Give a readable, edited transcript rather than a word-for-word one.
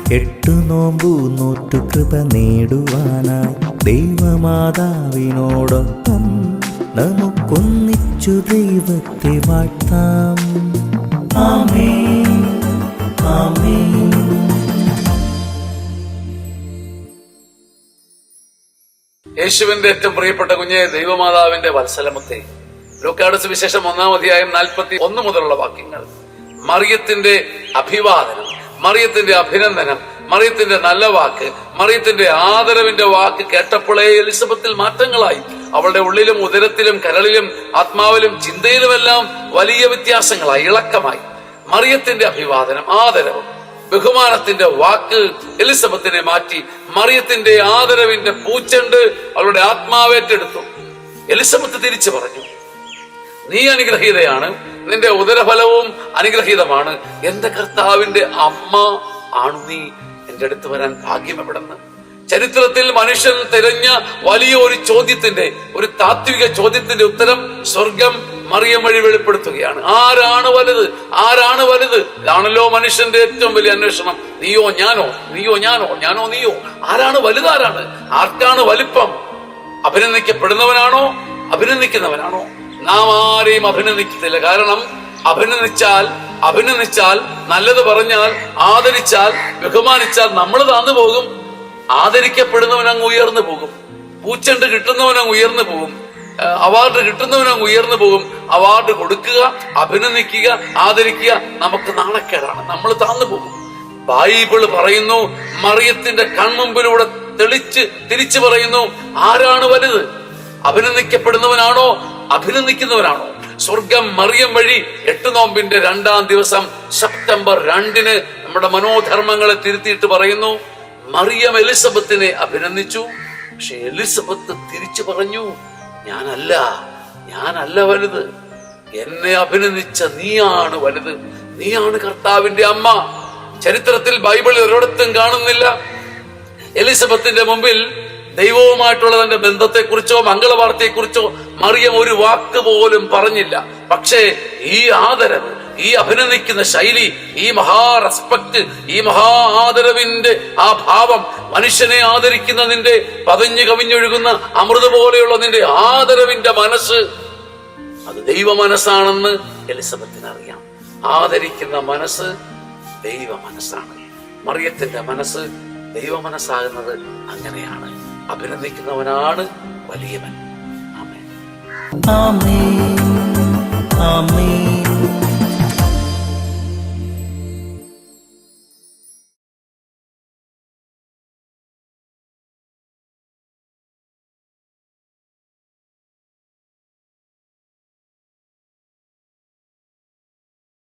8 നോമ്പു നോറ്റു കൃപ നേടുവാനായി ദൈവമാതാവിനോടൊപ്പം നമുക്കൊന്നിച്ചു ദൈവത്തെ വാഴ്ത്താം. ആമേൻ, ആമേൻ. യേശുവിന്റെ ഏറ്റവും പ്രിയപ്പെട്ട കുഞ്ഞെ, ദൈവമാതാവിന്റെ വത്സലമുത്തെ, ലൂക്കായുടെ സുവിശേഷം 1-ാം അധ്യായം 41 മുതലുള്ള വാക്യങ്ങൾ. മറിയത്തിന്റെ അഭിവാദനം, മറിയത്തിന്റെ അഭിനന്ദനം, മറിയത്തിന്റെ നല്ല വാക്ക്, മറിയത്തിന്റെ ആദരവിന്റെ വാക്ക് കേട്ടപ്പോഴേ എലിസബത്തിൽ മാറ്റങ്ങളായി. അവളുടെ ഉള്ളിലും ഉദരത്തിലും കരളിലും ആത്മാവിലും ചിന്തയിലുമെല്ലാം വലിയ വ്യത്യാസങ്ങളായി, ഇളക്കമായി. മറിയത്തിന്റെ അഭിവാദനം, ആദരവും ബഹുമാനത്തിന്റെ വാക്ക് എലിസബത്തിനെ മാറ്റി. മറിയത്തിന്റെ ആദരവിന്റെ പൂച്ചെണ്ട് അവളുടെ ആത്മാവേറ്റെടുത്തു. എലിസബത്ത് തിരിച്ചു പറഞ്ഞു, നീ അനുഗ്രഹീതയാണ്, നിന്റെ ഉദരഫലവും അനുഗ്രഹീതമാണ്. എന്റെ കർത്താവിന്റെ അമ്മ ആണ് നീ, എന്റെ അടുത്ത് വരാൻ ഭാഗ്യം എവിടെന്ന്. ചരിത്രത്തിൽ മനുഷ്യൻ തിരഞ്ഞ വലിയ ഒരു ചോദ്യത്തിന്റെ, ഒരു താത്വിക ചോദ്യത്തിന്റെ ഉത്തരം സ്വർഗം മറിയം വഴി വെളിപ്പെടുത്തുകയാണ്. ആരാണ് വലുത്? ആരാണ് വലുത്? ഇതാണല്ലോ മനുഷ്യന്റെ ഏറ്റവും വലിയ അന്വേഷണം. നീയോ ഞാനോ? നീയോ ഞാനോ? ഞാനോ നീയോ? ആരാണ് വലുത്? ആരാണ്? ആർക്കാണ് വലിപ്പം? അഭിനന്ദിക്കപ്പെടുന്നവനാണോ അഭിനന്ദിക്കുന്നവനാണോ? നാം ആരെയും അഭിനന്ദിക്കത്തില്ല. കാരണം അഭിനന്ദിച്ചാൽ നല്ലത് പറഞ്ഞാൽ, ആദരിച്ചാൽ, ബഹുമാനിച്ചാൽ നമ്മൾ താന്നു പോകും. ആദരിക്കപ്പെടുന്നവൻ അങ്ങ് ഉയർന്നു പോകും. പൂച്ചെണ്ട് കിട്ടുന്നവൻ അങ്ങ് ഉയർന്നു പോകും. അവാർഡ് കിട്ടുന്നവൻ അങ്ങ് ഉയർന്നു പോകും. അവാർഡ് കൊടുക്കുക, അഭിനന്ദിക്കുക, ആദരിക്കുക നമുക്ക് നാണക്കേടാണ്. നമ്മൾ താന്നു പോകും. ബൈബിള് പറയുന്നു, മറിയത്തിന്റെ കൺമുമ്പിലൂടെ തിരിച്ചു പറയുന്നു, ആരാണ് വലുത്? അഭിനന്ദിക്കപ്പെടുന്നവനാണോ അഭിനന്ദിക്കുന്നവനാണോ? സ്വർഗം മറിയം വഴി 8 നോമ്പിന്റെ 2-ാം ദിവസം സെപ്റ്റംബർ 2-ന് നമ്മുടെ മനോധർമ്മങ്ങളെ തിരുത്തിയിട്ട് പറയുന്നു, മറിയം എലിസബത്തിനെ അഭിനന്ദിച്ചു. പക്ഷെ എലിസബത്ത് തിരിച്ചു പറഞ്ഞു, ഞാനല്ല വലുത്. എന്നെ അഭിനന്ദിച്ച നീയാണ് വലുത്. നീയാണ് കർത്താവിന്റെ അമ്മ. ചരിത്രത്തിൽ ബൈബിളിൽ ഒരിടത്തും കാണുന്നില്ല എലിസബത്തിന്റെ മുമ്പിൽ ദൈവവുമായിട്ടുള്ള തന്റെ ബന്ധത്തെക്കുറിച്ചോ മംഗളവാർത്തയെക്കുറിച്ചോ മറിയം ഒരു വാക്ക് പോലും പറഞ്ഞില്ല. പക്ഷേ ഈ ആദരവ്, ഈ അഭിനന്ദിക്കുന്ന ശൈലി, ഈ മഹാ റെസ്പെക്ട്, ഈ മഹാ ആദരവിന്റെ ആ ഭാവം, മനുഷ്യനെ ആദരിക്കുന്ന നിന്റെ പതഞ്ഞു കവിഞ്ഞൊഴുകുന്ന അമൃത പോലെയുള്ള നിന്റെ ആദരവിന്റെ മനസ്സ്, അത് ദൈവ മനസ്സാണെന്ന് എലിസബത്തിന് അറിയാം. ആദരിക്കുന്ന മനസ്സ് ദൈവ മനസ്സാണ്. മറിയത്തിന്റെ മനസ്സ് ദൈവ മനസ്സാകുന്നത് അങ്ങനെയാണ്. അഭിനന്ദിക്കുന്നവനാണ് വലിയവൻ. ആമേൻ, ആമേൻ.